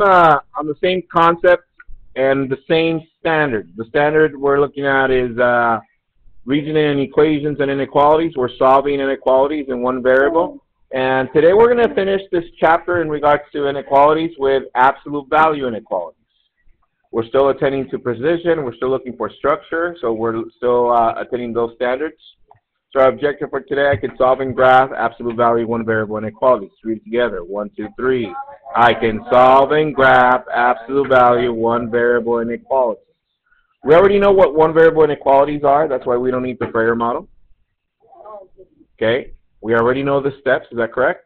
On the same concept and the same standard. The standard we're looking at is reasoning equations and inequalities. We're solving inequalities in one variable. And today we're going to finish this chapter in regards to inequalities with absolute value inequalities. We're still attending to precision. We're still looking for structure. So we're still attending those standards. So our objective for today, I can solve and graph absolute value one variable inequalities. Let's read it together. 1, 2, 3. I can solve and graph absolute value one variable inequalities. We already know what one variable inequalities are. That's why we don't need the Frayer model. Okay. We already know the steps. Is that correct?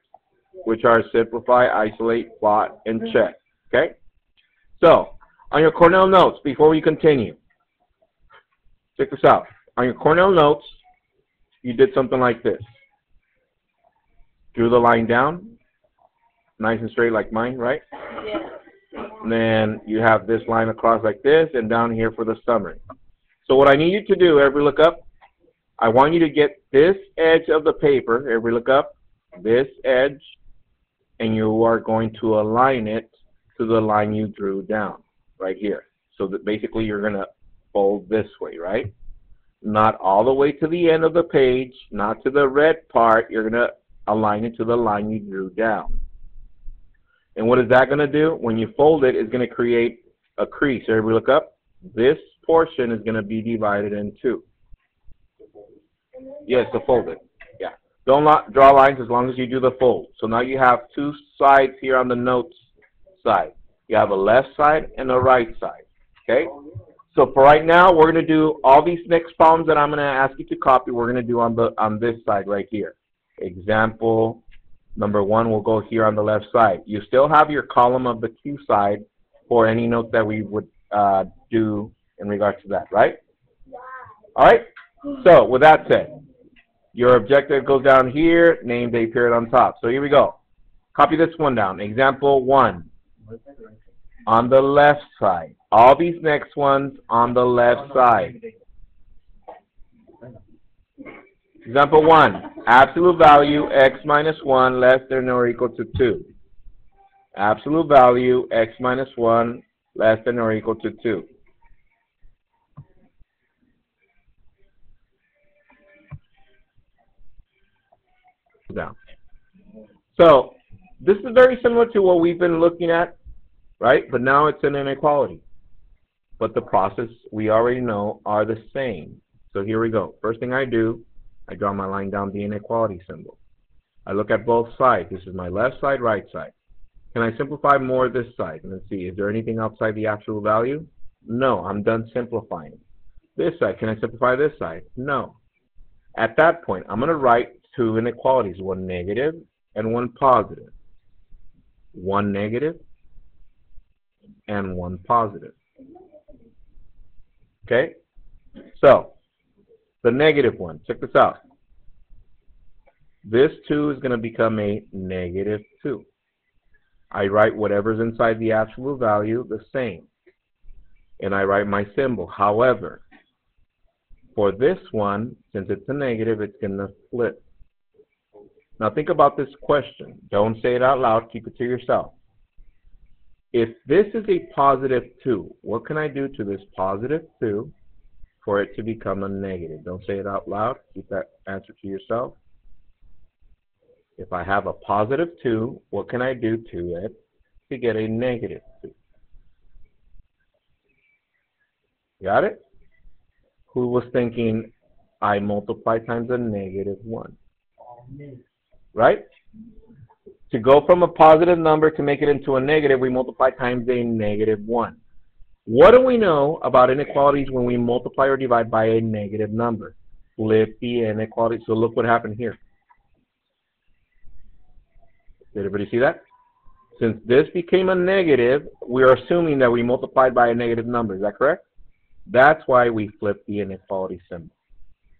Which are simplify, isolate, plot, and check. Okay. So on your Cornell notes, before we continue, check this out. On your Cornell notes, you did something like this. Drew the line down, nice and straight like mine, right? Yeah. And then you have this line across like this, and down here for the summary. So what I need you to do, everybody look up. I want you to get this edge of the paper, everybody look up, this edge, and you are going to align it to the line you drew down, right here. So that basically you're going to fold this way, right? Not all the way to the end of the page, not to the red part. You're going to align it to the line you drew down. And what is that going to do? When you fold it, it's going to create a crease. Everybody look up. This portion is going to be divided in two. Yes, to fold it. Yeah. Don't draw lines as long as you do the fold. So now you have two sides here on the notes side. You have a left side and a right side. Okay? So for right now, we're going to do all these next problems that I'm going to ask you to copy. We're going to do on this side right here. Example number 1 will go here on the left side. You still have your column of the Q side for any notes that we would do in regards to that, right? All right. So with that said, your objective goes down here. Name day period on top. So here we go. Copy this one down. Example 1 on the left side. All these next ones on the left side. Example 1, absolute value x minus 1 less than or equal to 2. Absolute value x minus 1 less than or equal to 2. Down. So this is very similar to what we've been looking at, right? But now it's an inequality. But the process we already know are the same. So here we go. First thing I do, I draw my line down the inequality symbol. I look at both sides. This is my left side, right side. Can I simplify more this side? Let's see. Is there anything outside the absolute value? No, I'm done simplifying. This side, can I simplify this side? No. At that point, I'm going to write two inequalities, one negative and one positive. One negative and one positive. Okay? So, the negative one, check this out. This 2 is going to become a negative 2. I write whatever's inside the absolute value the same. And I write my symbol. However, for this one, since it's a negative, it's going to flip. Now think about this question. Don't say it out loud. Keep it to yourself. If this is a positive 2, what can I do to this positive 2 for it to become a negative? Don't say it out loud. Keep that answer to yourself. If I have a positive 2, what can I do to it to get a negative 2? Got it? Who was thinking I multiply times a negative 1? Right? To go from a positive number to make it into a negative, we multiply times a negative 1. What do we know about inequalities when we multiply or divide by a negative number? Flip the inequality. So look what happened here. Did everybody see that? Since this became a negative, we're assuming that we multiplied by a negative number. Is that correct? That's why we flip the inequality symbol.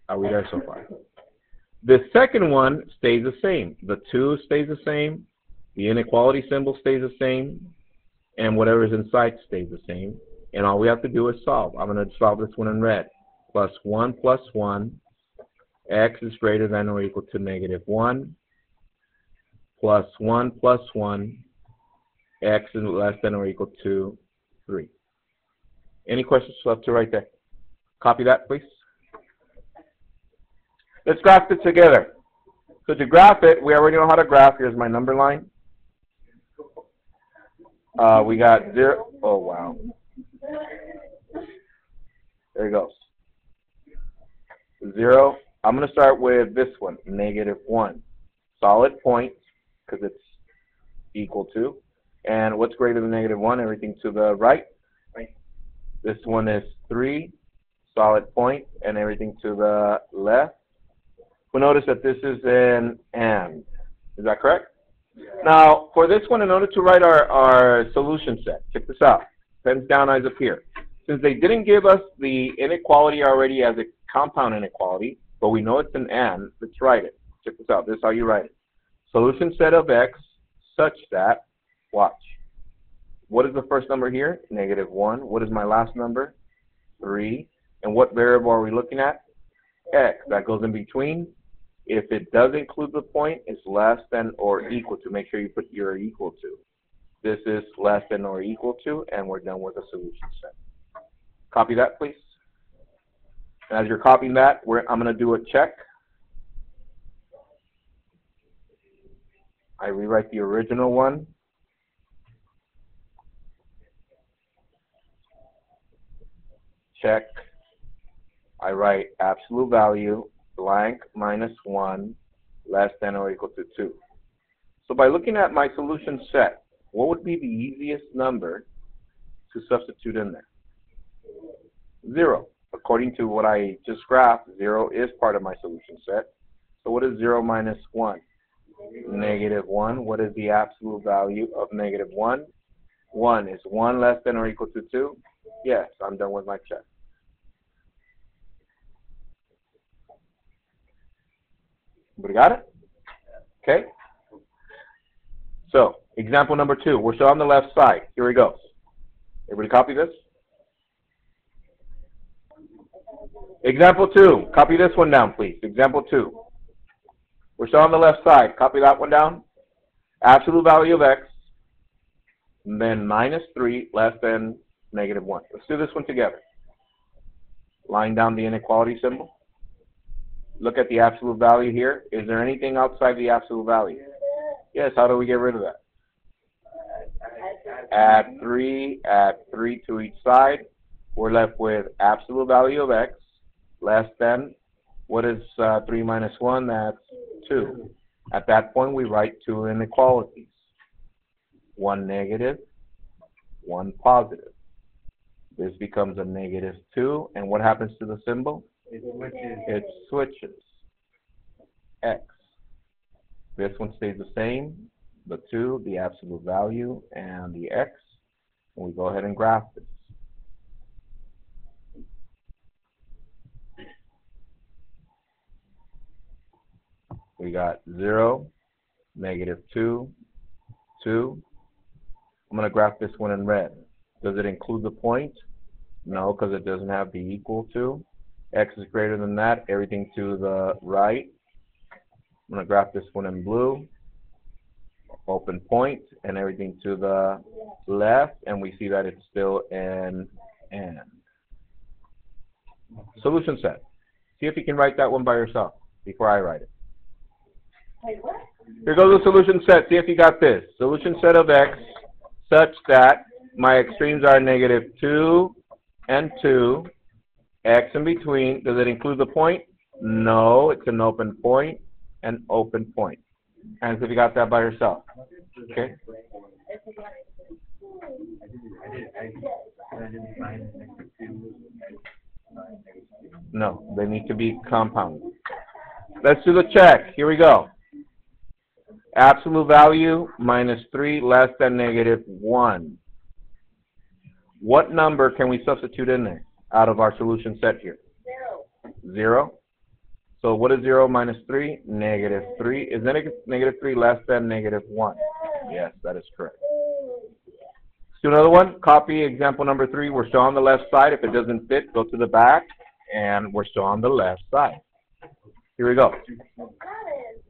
Are we there so far? The second one stays the same. The 2 stays the same. The inequality symbol stays the same. And whatever's inside stays the same. And all we have to do is solve. I'm going to solve this one in red. Plus 1 plus 1. X is greater than or equal to negative 1. Plus 1 plus 1. x is less than or equal to 3. Any questions left to right there? Copy that, please. Let's graph it together. So to graph it, we already know how to graph. Here's my number line. We got 0. Oh, wow. There it goes. 0. I'm going to start with this one, -1. Solid point, because it's equal to. And what's greater than -1? Everything to the right. This one is 3, solid point, and everything to the left. We'll notice that this is an and. Is that correct? Yeah. Now, for this one, in order to write our solution set, check this out. Pens down, eyes up here. Since they didn't give us the inequality already as a compound inequality, but we know it's an and, let's write it. Check this out. This is how you write it. Solution set of x such that, watch. What is the first number here? -1. What is my last number? 3. And what variable are we looking at? X. That goes in between. If it does include the point, it's less than or equal to. Make sure you put your equal to. This is less than or equal to, and we're done with the solution set. Copy that, please. As you're copying that, I'm going to do a check. I rewrite the original one. Check. I write absolute value blank -1 less than or equal to 2. So by looking at my solution set, what would be the easiest number to substitute in there? 0. According to what I just graphed, 0 is part of my solution set. So what is 0 minus 1? -1. What is the absolute value of -1? 1. Is 1 less than or equal to 2? Yes, I'm done with my check. Everybody got it? Okay. So, example number 2. We're still on the left side. Here we go. Everybody copy this? Example 2. Copy this one down, please. Example 2. We're still on the left side. Copy that one down. Absolute value of x, and then -3 less than -1. Let's do this one together. Line down the inequality symbol. Look at the absolute value here. Is there anything outside the absolute value? Yes. How do we get rid of that? Add 3 to each side. We're left with absolute value of x less than, what is 3 minus 1? That's 2. At that point, we write two inequalities. One negative, one positive. This becomes a -2, and what happens to the symbol? It switches. X. This one stays the same, the 2, the absolute value, and the x. And we go ahead and graph this. We got 0, -2, 2. I'm going to graph this one in red. Does it include the point? No, because it doesn't have the equal to. X is greater than that. Everything to the right. I'm going to graph this one in blue. Open point, and everything to the left. And we see that it's still an and. Solution set. See if you can write that one by yourself before I write it. Here goes the solution set. See if you got this. Solution set of x such that my extremes are -2 and 2. X in between. Does it include the point? No, it's an open point. An open point. And if you got that by yourself. Okay? No, they need to be compounded. Let's do the check. Here we go. Absolute value -3 less than -1. What number can we substitute in there out of our solution set here? 0. So what is 0 minus 3? -3. Is -3 less than -1? Yes, that is correct. Let's do another one. Copy example number 3. We're still on the left side. If it doesn't fit, go to the back. And we're still on the left side. Here we go.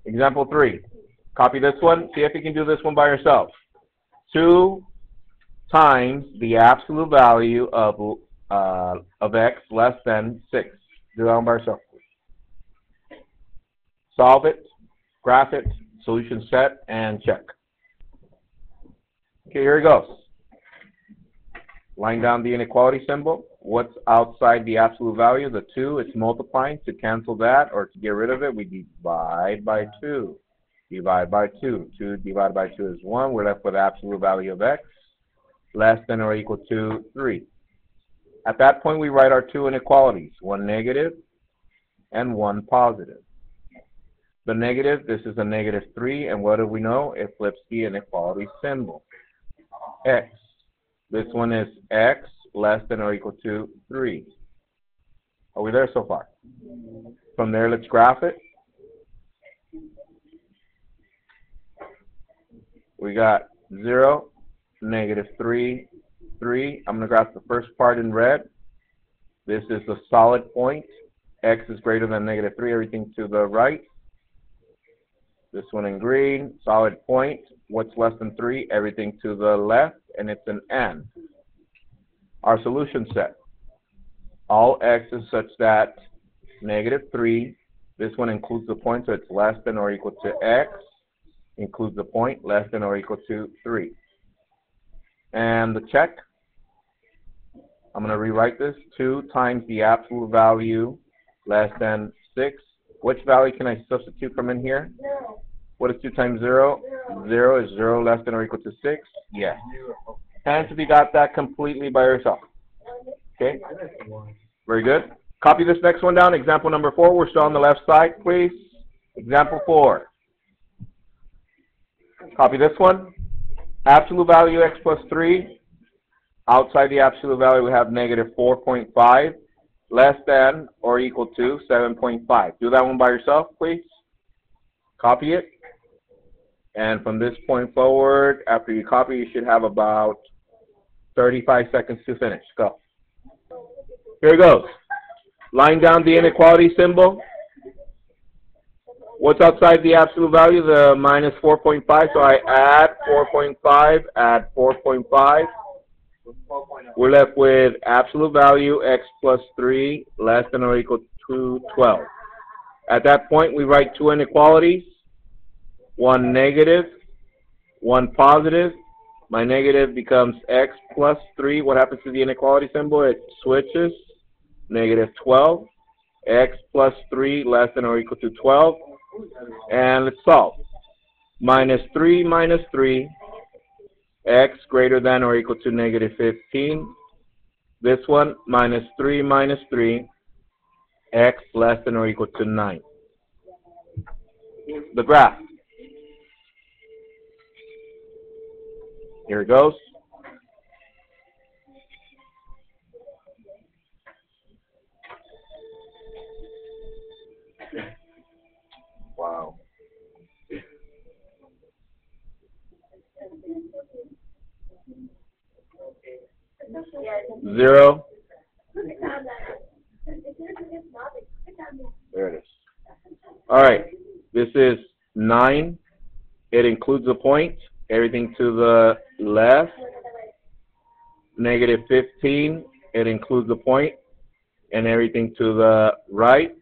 Example 3. Copy this one. See if you can do this one by yourself. 2 times the absolute value of x less than 6. Do that one by yourself. Solve it, graph it, solution set, and check. Okay, here it goes. Line down the inequality symbol. What's outside the absolute value? The 2. It's multiplying. To cancel that or to get rid of it, we divide by 2. Divide by 2. 2 divided by 2 is 1. We're left with the absolute value of x less than or equal to 3. At that point, we write our 2 inequalities, one negative and one positive. The negative, this is a negative 3, and what do we know? It flips the inequality symbol. X. This one is x less than or equal to 3. Are we there so far? From there, let's graph it. We got 0, negative 3, 3. I'm going to graph the first part in red. This is the solid point. X is greater than negative 3, everything to the right. This one in green, solid point. What's less than 3? Everything to the left, and it's an and. Our solution set. All x is such that negative 3, this one includes the point, so it's less than or equal to x, includes the point, less than or equal to 3. And the check, I'm going to rewrite this. 2 times the absolute value less than 6. Which value can I substitute from in here? 0. What is 2 times 0? 0 is 0 less than or equal to 6? Yes. Hands if you got that completely by yourself. Okay? Very good. Copy this next one down. Example number 4. We're still on the left side, please. Example 4. Copy this one. Absolute value x plus 3. Outside the absolute value, we have negative 4.5. Less than or equal to 7.5. Do that one by yourself, please. Copy it. And from this point forward, after you copy, you should have about 35 seconds to finish. Go. Here it goes. Line down the inequality symbol. What's outside the absolute value? The minus 4.5. So I add 4.5, add 4.5. We're left with absolute value x plus 3 less than or equal to 12. At that point, we write 2 inequalities, one negative, one positive. My negative becomes x plus 3. What happens to the inequality symbol? It switches. Negative 12. X plus 3 less than or equal to 12. And let's solve. Minus 3 minus 3. X greater than or equal to negative 15. This one, minus 3 minus 3. X less than or equal to 9. The graph. Here it goes. Wow. 0. There it is. All right. This is 9. It includes a point. Everything to the left. Negative 15. It includes a point. And everything to the right.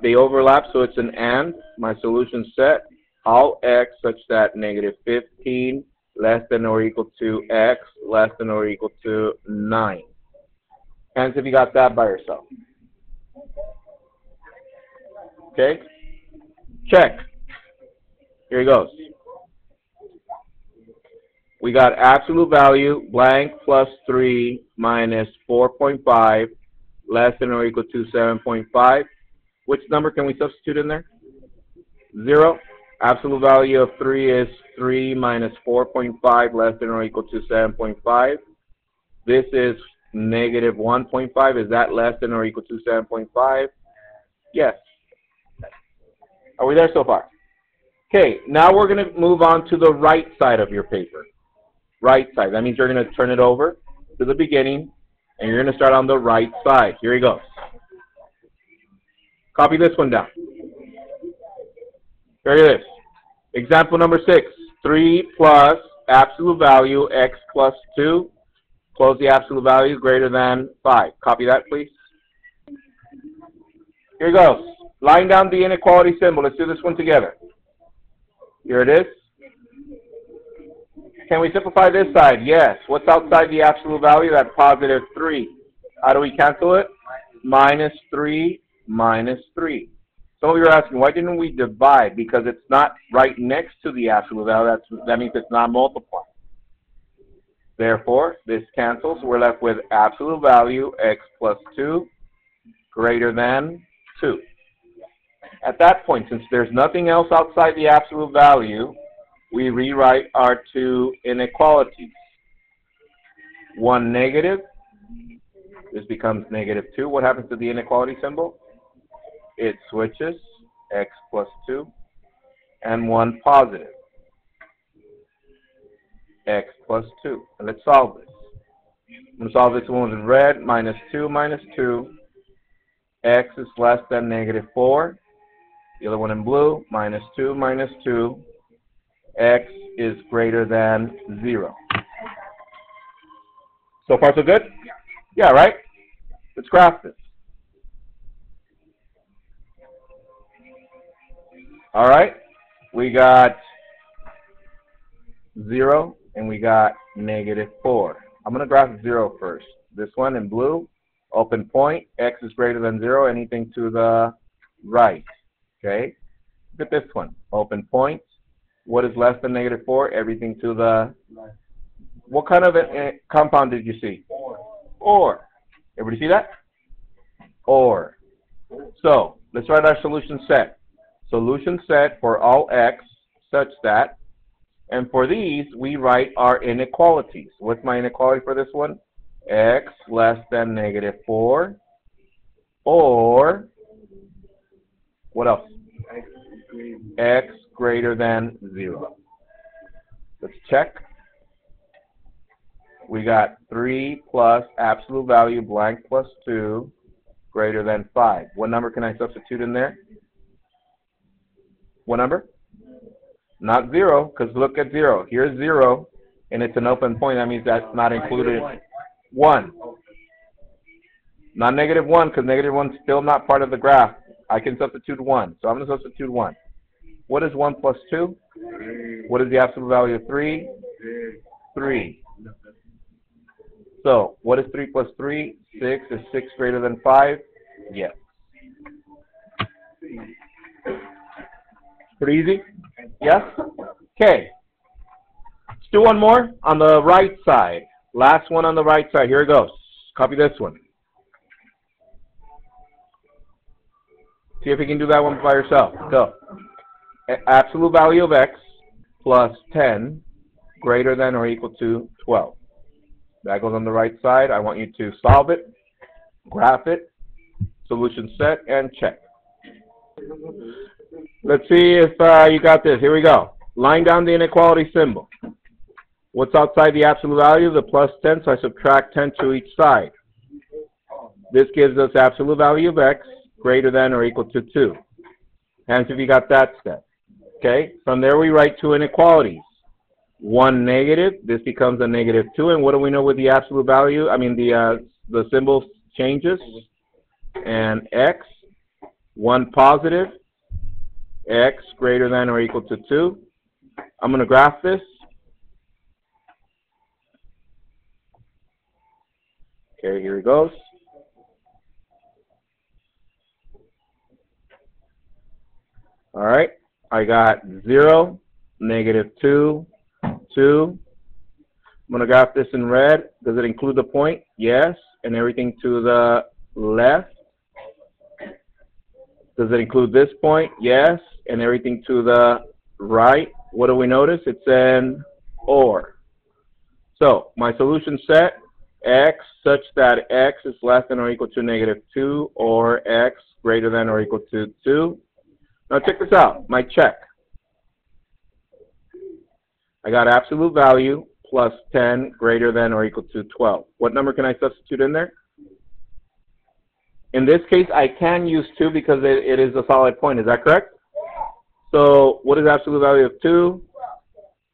They overlap, so it's an and. My solution set. All x such that negative 15 less than or equal to x less than or equal to 9. Hands if you got that by yourself. Okay? Check. Here he goes. We got absolute value blank plus 3 minus 4.5 less than or equal to 7.5. Which number can we substitute in there? 0. Absolute value of 3 is 3 minus 4.5 less than or equal to 7.5. This is negative 1.5. Is that less than or equal to 7.5? Yes. Are we there so far? Okay, now we're going to move on to the right side of your paper. Right side. That means you're going to turn it over to the beginning, and you're going to start on the right side. Here he goes. Copy this one down. Here it is. Example number 6. 3 plus absolute value x plus 2. Close the absolute value greater than 5. Copy that, please. Here goes. Line down the inequality symbol. Let's do this one together. Here it is. Can we simplify this side? Yes. What's outside the absolute value? That's positive 3. How do we cancel it? Minus 3 minus 3. Some of you are asking, why didn't we divide? Because it's not right next to the absolute value. That means it's not multiplying. Therefore, this cancels. We're left with absolute value x plus 2 greater than 2. At that point, since there's nothing else outside the absolute value, we rewrite our two inequalities. One negative. This becomes negative 2. What happens to the inequality symbol? It switches, x plus 2, and one positive, x plus 2. And let's solve this. I'm going to solve this one in red. Minus 2 minus 2. X is less than negative 4. The other one in blue. Minus 2 minus 2. X is greater than 0. So far so good? Yeah, right? Let's graph this. All right, we got 0 and we got negative 4. I'm going to graph 0 first. This one in blue, open point, x is greater than 0, anything to the right. Okay, look at this one, open point. What is less than negative 4? Everything to the, what kind of a compound did you see? Or. Everybody see that? Or. So, let's write our solution set. Solution set for all x such that, and for these, we write our inequalities. What's my inequality for this one? X less than negative 4, or, what else? X greater than 0. Let's check. We got 3 plus absolute value blank plus 2 greater than 5. What number can I substitute in there? What number? Not 0, because look at 0. Here's 0, and it's an open point. That means that's not included. 1. Not negative 1, because negative 1 is still not part of the graph. I can substitute 1. So I'm going to substitute 1. What is 1 plus 2? What is the absolute value of 3? 3. So what is 3 plus 3? 6. Is 6 greater than 5? Yes. Pretty easy? Yes? Okay. Let's do one more on the right side. Last one on the right side. Here it goes. Copy this one. See if you can do that one by yourself. Go. Absolute value of x plus 10 greater than or equal to 12. That goes on the right side. I want you to solve it, graph it, solution set, and check. Let's see if you got this. Here we go. Line down the inequality symbol. What's outside the absolute value? The plus 10, so I subtract 10 to each side. This gives us absolute value of x greater than or equal to 2. Hands if you got that step. Okay, from there we write two inequalities. One negative, this becomes a negative 2, and what do we know with the absolute value? I mean the symbol changes. And x, one positive, x greater than or equal to 2. I'm going to graph this. Okay, here it goes. All right, I got 0, negative 2, 2. I'm going to graph this in red. Does it include the point? Yes. And everything to the left? Does it include this point? Yes. And everything to the right? What do we notice? It's an or. So my solution set, x such that x is less than or equal to negative 2 or x greater than or equal to 2. Now check this out, my check. I got absolute value plus 10 greater than or equal to 12. What number can I substitute in there? In this case, I can use 2 because it is a solid point. Is that correct? So what is absolute value of 2?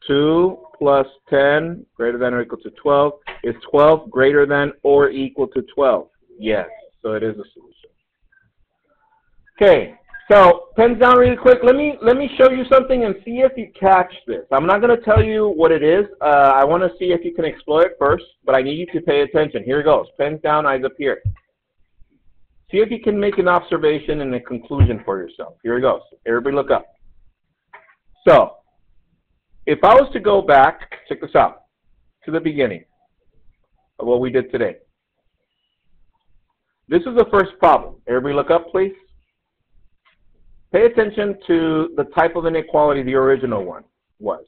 2 plus 10 greater than or equal to 12. Is 12 greater than or equal to 12? Yes, so it is a solution. Okay, so pens down really quick. Let me show you something and see if you catch this. I'm not going to tell you what it is. I want to see if you can explore it first, but I need you to pay attention. Here it goes. Pens down, eyes up here. See if you can make an observation and a conclusion for yourself. Here it goes. Everybody look up. So, if I was to go back, check this out, to the beginning of what we did today. This is the first problem. Everybody look up, please. Pay attention to the type of inequality the original one was.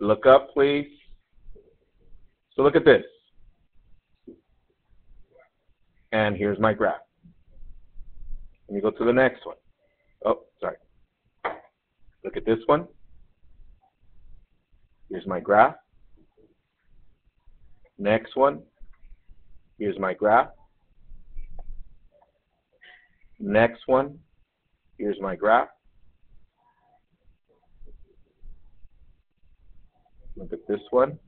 Look up, please. So look at this. And here's my graph. Let me go to the next one. Oh, sorry. Look at this one. Here's my graph. Next one. Here's my graph. Next one. Here's my graph. Look at this one.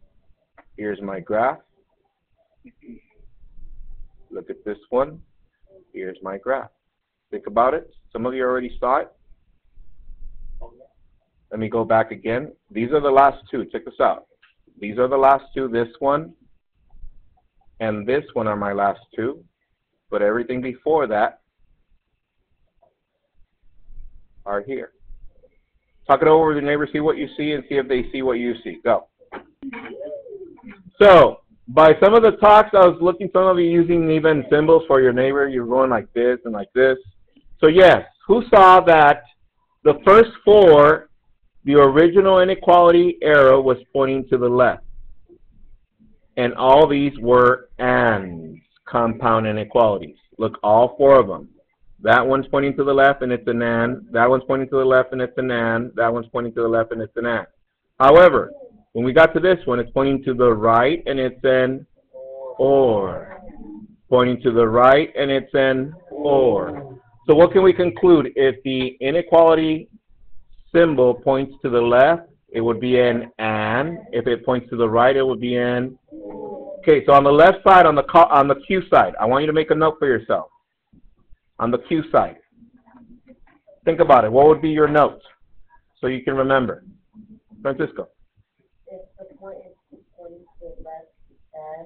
Here's my graph. Look at this one. Here's my graph. Think about it. Some of you already saw it. Let me go back again. These are the last two. Check this out. These are the last two. This one and this one are my last two. But everything before that are here. Talk it over with your neighbor, see what you see, and see if they see what you see. Go. So, by some of the talks, I was looking, some of you using even symbols for your neighbor. You're going like this and like this. So yes, who saw that the first four, the original inequality arrow was pointing to the left? And all these were ANDs, compound inequalities. Look, all four of them. That one's pointing to the left and it's an AND. That one's pointing to the left and it's an AND. That one's pointing to the left and it's an AND. However, when we got to this one, it's pointing to the right and it's an OR. Pointing to the right and it's an OR. So what can we conclude? If the inequality symbol points to the left, it would be an AND. If it points to the right, it would be an. Okay, so on the left side, on the Q side, I want you to make a note for yourself. On the Q side, think about it. What would be your note so you can remember? Francisco.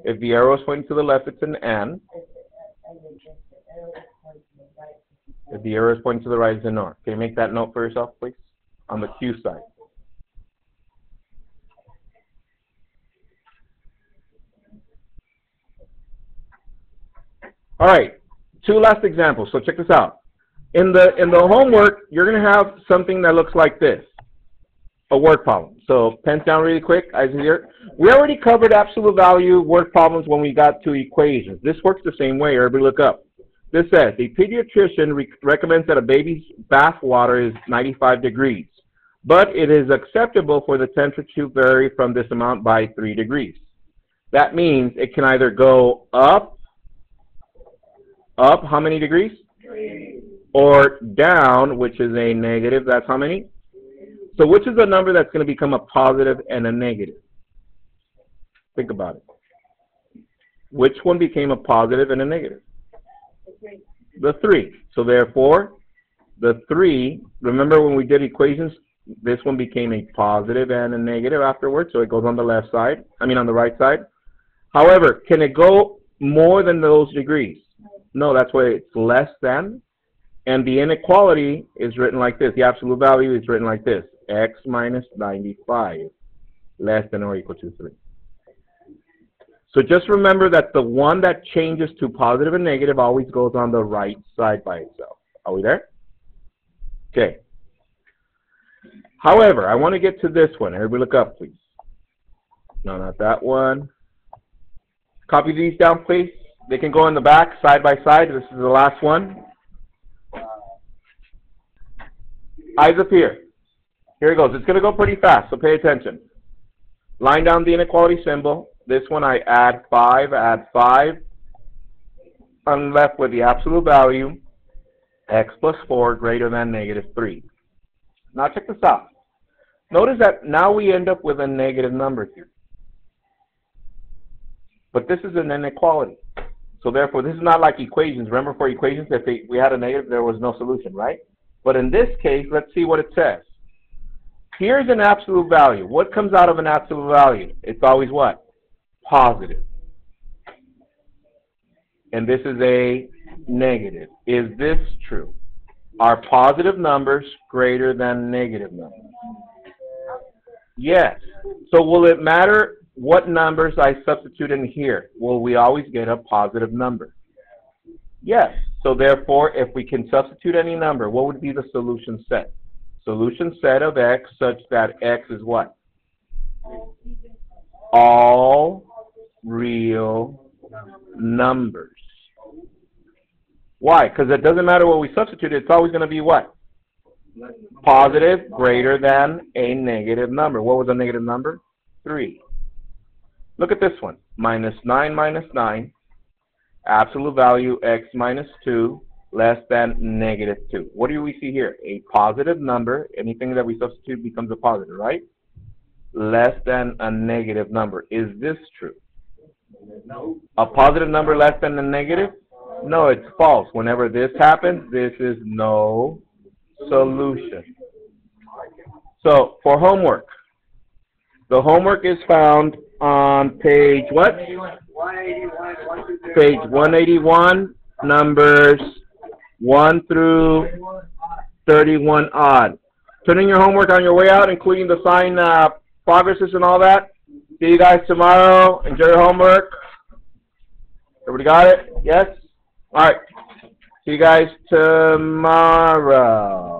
If the arrow is pointing to the left, it's an AND. If the arrow is pointing to the right, it's an OR. Can you make that note for yourself, please? On the Q side. All right, two last examples. So check this out. In the homework, you're going to have something that looks like this, a word problem. So pens down really quick, eyes here. We already covered absolute value word problems when we got to equations. This works the same way. Everybody look up. This says, a pediatrician recommends that a baby's bath water is 95 degrees, but it is acceptable for the temperature to vary from this amount by 3 degrees. That means it can either go up how many degrees? 3. Or down, which is a negative, that's how many? So which is the number that's going to become a positive and a negative? Think about it. Which one became a positive and a negative? The 3. So therefore, the 3, remember when we did equations, this one became a positive and a negative afterwards, so it goes on the left side, on the right side. However, can it go more than those degrees? No, that's why it's less than. And the inequality is written like this. The absolute value is written like this. X minus 95, less than or equal to 3. So just remember that the one that changes to positive and negative always goes on the right side by itself. Are we there? Okay. However, I want to get to this one. Everybody look up, please. No, not that one. Copy these down, please. They can go in the back, side by side. This is the last one. Eyes up here. Here it goes. It's going to go pretty fast, so pay attention. Line down the inequality symbol. This one I add 5. I'm left with the absolute value, x plus 4 greater than negative 3. Now check this out. Notice that now we end up with a negative number here. But this is an inequality. So therefore, this is not like equations. Remember, for equations, if we had a negative, there was no solution, right? But in this case, let's see what it says. Here's an absolute value. What comes out of an absolute value? It's always what? Positive. And this is a negative. Is this true? Are positive numbers greater than negative numbers? Yes. So will it matter what numbers I substitute in here? Will we always get a positive number? Yes. So therefore, if we can substitute any number, what would be the solution set? Solution set of x such that x is what? All real numbers. Why? Because it doesn't matter what we substitute, it's always going to be what? Positive greater than a negative number. What was a negative number? 3. Look at this one. Minus 9, absolute value x minus 2 less than negative 2. What do we see here? A positive number. Anything that we substitute becomes a positive, right? Less than a negative number. Is this true? No. A positive number less than a negative? No, it's false. Whenever this happens, this is no solution. So, for homework, the homework is found on page what? 181. Page 181, numbers 1 through 31 odd. Turn in your homework on your way out, including the sign progresses and all that. See you guys tomorrow. Enjoy your homework. Everybody got it? Yes? All right. See you guys tomorrow.